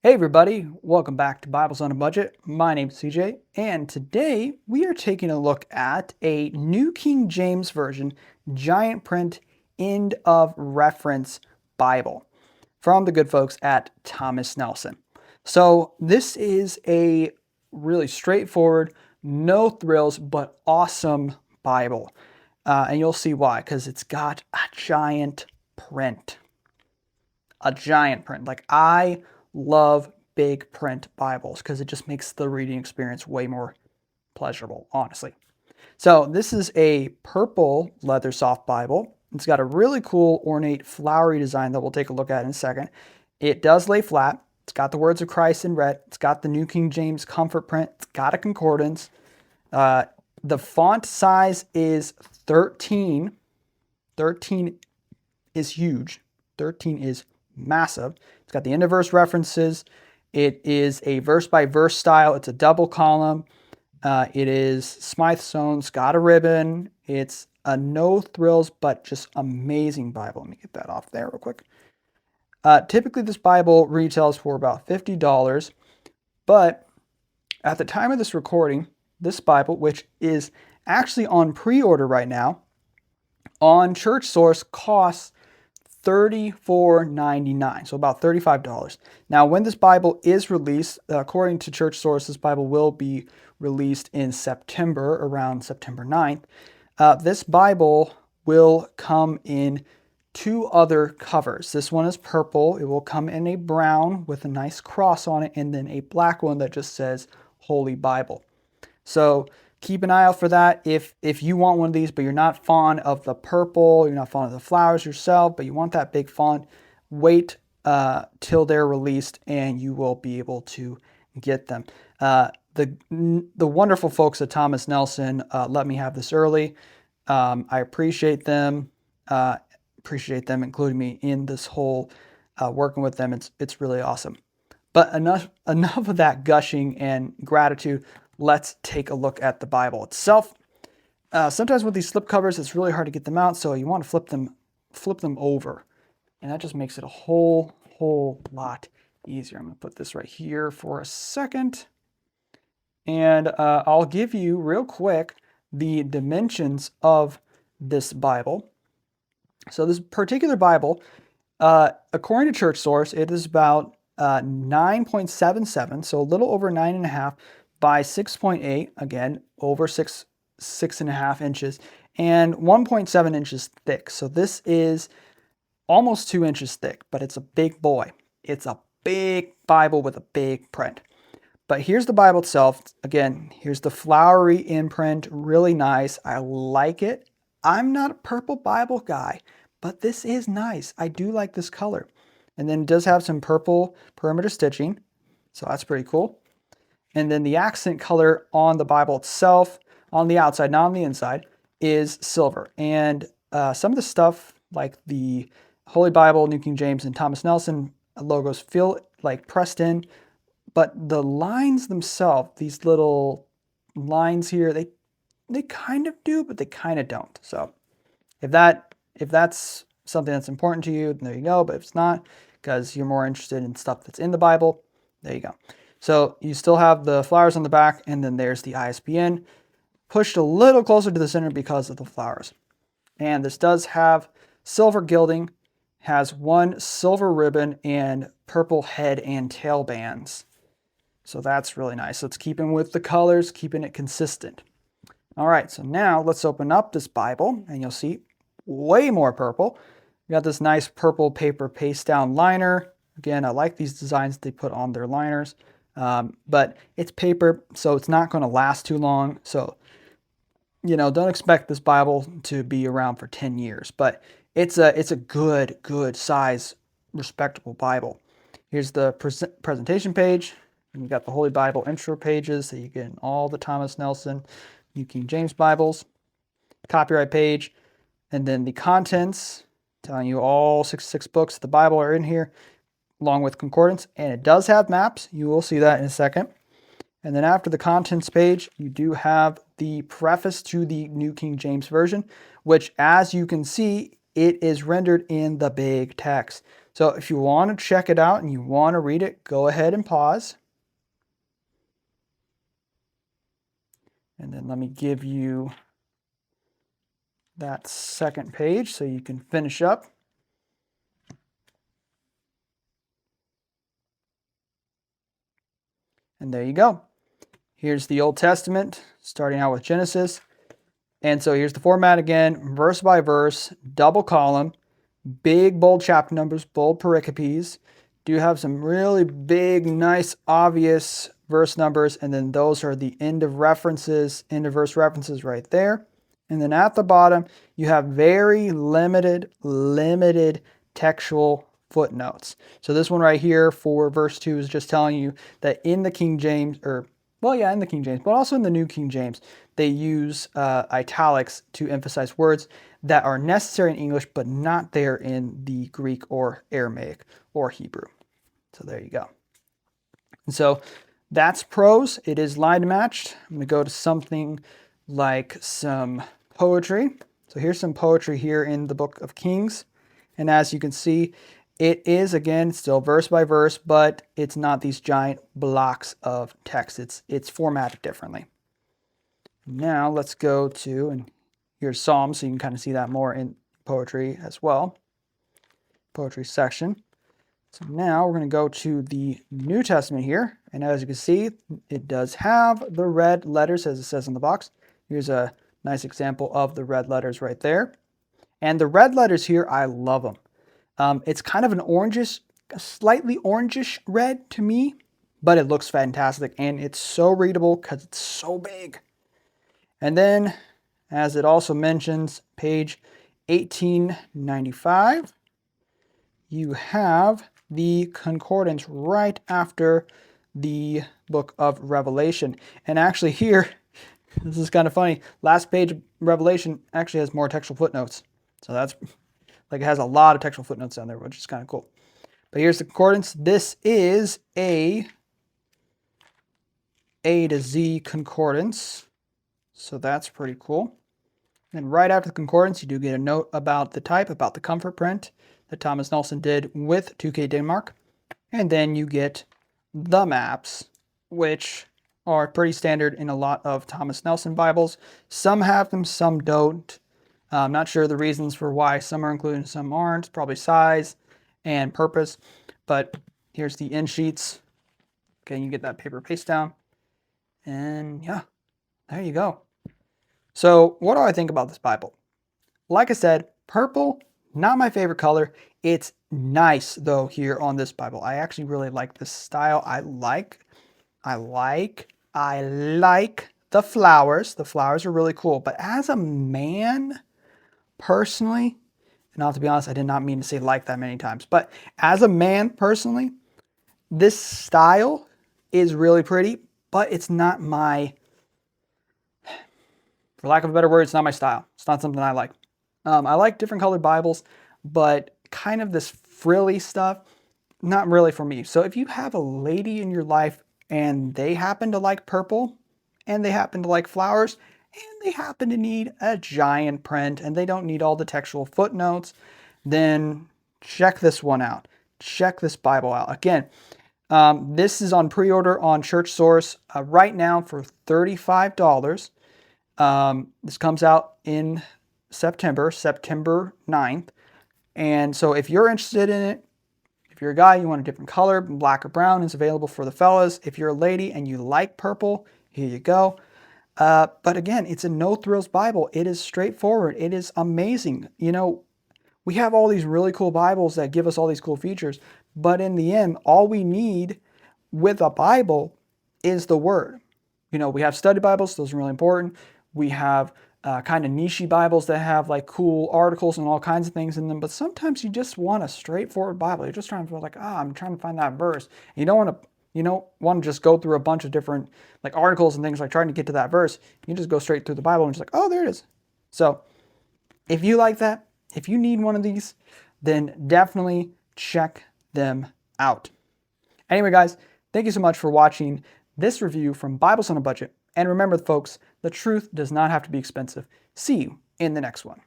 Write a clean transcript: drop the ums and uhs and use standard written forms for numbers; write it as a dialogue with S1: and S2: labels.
S1: Hey everybody, welcome back to Bibles on a Budget. My name is CJ, and today we are taking a look at a New King James Version giant print end of reference Bible from the good folks at Thomas Nelson. So this is a really straightforward, no thrills, but awesome Bible. And you'll see why, because it's got a giant print. A giant print. Like, I love big print Bibles because it just makes the reading experience way more pleasurable, honestly. So this is a purple Leathersoft Bible. It's got a really cool ornate flowery design that we'll take a look at in a second. It does lay flat. It's got the words of Christ in red. It's got the New King James comfort print. It's got a concordance. The font size is 13. 13 is huge. 13 is massive. It's got the end of verse references. It is a verse by verse style. It's a double column. It is Smythe sewn. It's got a ribbon. It's a no thrills, but just amazing Bible. Let me get that off there real quick. Typically, this Bible retails for about $50, but at the time of this recording, this Bible, which is actually on pre-order right now, on Church Source costs $34.99, so about $35. Now, when this Bible is released, according to Church Source, this Bible will be released in September, around September 9th. This Bible will come in two other covers. This one is purple. It will come in a brown with a nice cross on it, and then a black one that just says Holy Bible. So keep an eye out for that. If you want one of these, but you're not fond of the purple, you're not fond of the flowers yourself, but you want that big font, wait till they're released and you will be able to get them. The wonderful folks at Thomas Nelson let me have this early. I appreciate them. Appreciate them including me in this whole working with them. It's really awesome. But enough of that gushing and gratitude. Let's take a look at the Bible itself. Sometimes with these slipcovers, it's really hard to get them out, so you want to flip them over, and that just makes it a whole lot easier. I'm going to put this right here for a second, and I'll give you real quick the dimensions of this Bible. So this particular Bible, according to Church Source, it is about 9.77, so a little over 9.5 by 6.8, again, over 6.5 inches, and 1.7 inches thick. So this is almost 2 inches thick, but it's a big boy. It's a big Bible with a big print. But here's the Bible itself. Again, here's the flowery imprint, really nice. I like it. I'm not a purple Bible guy, but this is nice. I do like this color. And then it does have some purple perimeter stitching, so that's pretty cool. And then the accent color on the Bible itself, on the outside, not on the inside, is silver. And some of the stuff, like the Holy Bible, New King James, and Thomas Nelson logos, feel like pressed in. But the lines themselves, these little lines here, they kind of do, but they kind of don't. So if that's something that's important to you, then there you go. But if it's not, because you're more interested in stuff that's in the Bible, there you go. So you still have the flowers on the back, and then there's the ISBN, pushed a little closer to the center because of the flowers. And this does have silver gilding, has one silver ribbon, and purple head and tail bands. So that's really nice. So it's keeping with the colors, keeping it consistent. All right, so now let's open up this Bible, and you'll see way more purple. We got this nice purple paper paste down liner. Again, I like these designs they put on their liners. But it's paper, so it's not going to last too long. So, don't expect this Bible to be around for 10 years, but it's a good size, respectable Bible. Here's the presentation page. And you've got the Holy Bible intro pages that you get in all the Thomas Nelson, New King James Bibles, copyright page, and then the contents telling you all 66 books of the Bible are in here, along with concordance, and it does have maps. You will see that in a second. And then after the contents page, you do have the preface to the New King James Version, which, as you can see, it is rendered in the big text. So if you want to check it out and you want to read it, go ahead and pause. And then let me give you that second page so you can finish up. And there you go. Here's the Old Testament, starting out with Genesis. And so here's the format again, verse by verse, double column, big bold chapter numbers, bold pericopes. Do have some really big, nice, obvious verse numbers, and then those are the end of references, end of verse references right there. And then at the bottom, you have very limited textual footnotes. So this one right here for verse 2 is just telling you that in the King James, in the King James, but also in the New King James, they use italics to emphasize words that are necessary in English, but not there in the Greek or Aramaic or Hebrew. So there you go. And so that's prose. It is line matched. I'm going to go to something like some poetry. So here's some poetry here in the book of Kings. And as you can see, it is, again, still verse by verse, but it's not these giant blocks of text. It's formatted differently. Now let's go to, and here's Psalms, so you can kind of see that more in poetry as well. Poetry section. So now we're going to go to the New Testament here. And as you can see, it does have the red letters as it says on the box. Here's a nice example of the red letters right there. And the red letters here, I love them. It's kind of an orangish, a slightly orangish red to me, but it looks fantastic. And it's so readable because it's so big. And then, as it also mentions, page 1895, you have the concordance right after the book of Revelation. And actually here, this is kind of funny, last page of Revelation actually has more textual footnotes. So that's, like, it has a lot of textual footnotes down there, which is kind of cool. But here's the concordance. This is a to Z concordance. So that's pretty cool. And right after the concordance, you do get a note about the type, about the comfort print that Thomas Nelson did with 2K Denmark. And then you get the maps, which are pretty standard in a lot of Thomas Nelson Bibles. Some have them, some don't. I'm not sure the reasons for why some are included and some aren't. Probably size and purpose. But here's the end sheets. Okay, you get that paper paste down. And yeah, there you go. So what do I think about this Bible? Like I said, purple, not my favorite color. It's nice though here on this Bible. I actually really like this style. I like the flowers. The flowers are really cool. But as a man, personally, and I'll have to be honest, I did not mean to say like that many times, but as a man personally, this style is really pretty, but it's not my, for lack of a better word, it's not my style. It's not something I like. I like different colored Bibles, but kind of this frilly stuff, not really for me. So if you have a lady in your life and they happen to like purple and they happen to like flowers and they happen to need a giant print and they don't need all the textual footnotes, then check this one out. Check this Bible out. Again, this is on pre-order on Church Source right now for $35. This comes out in September 9th. And so if you're interested in it, if you're a guy, you want a different color, black or brown is available for the fellas. If you're a lady and you like purple, here you go. But again, it's a no thrills Bible. It is straightforward. It is amazing. You know, we have all these really cool Bibles that give us all these cool features, but in the end, all we need with a Bible is the Word. You know, we have study Bibles. Those are really important. We have kind of niche Bibles that have like cool articles and all kinds of things in them. But sometimes you just want a straightforward Bible. You're just trying to feel like, I'm trying to find that verse. And you don't want to just go through a bunch of different like articles and things like trying to get to that verse. You just go straight through the Bible and just like, oh, there it is. So if you like that, if you need one of these, then definitely check them out. Anyway, guys, thank you so much for watching this review from Bibles on a Budget. And remember, folks, the truth does not have to be expensive. See you in the next one.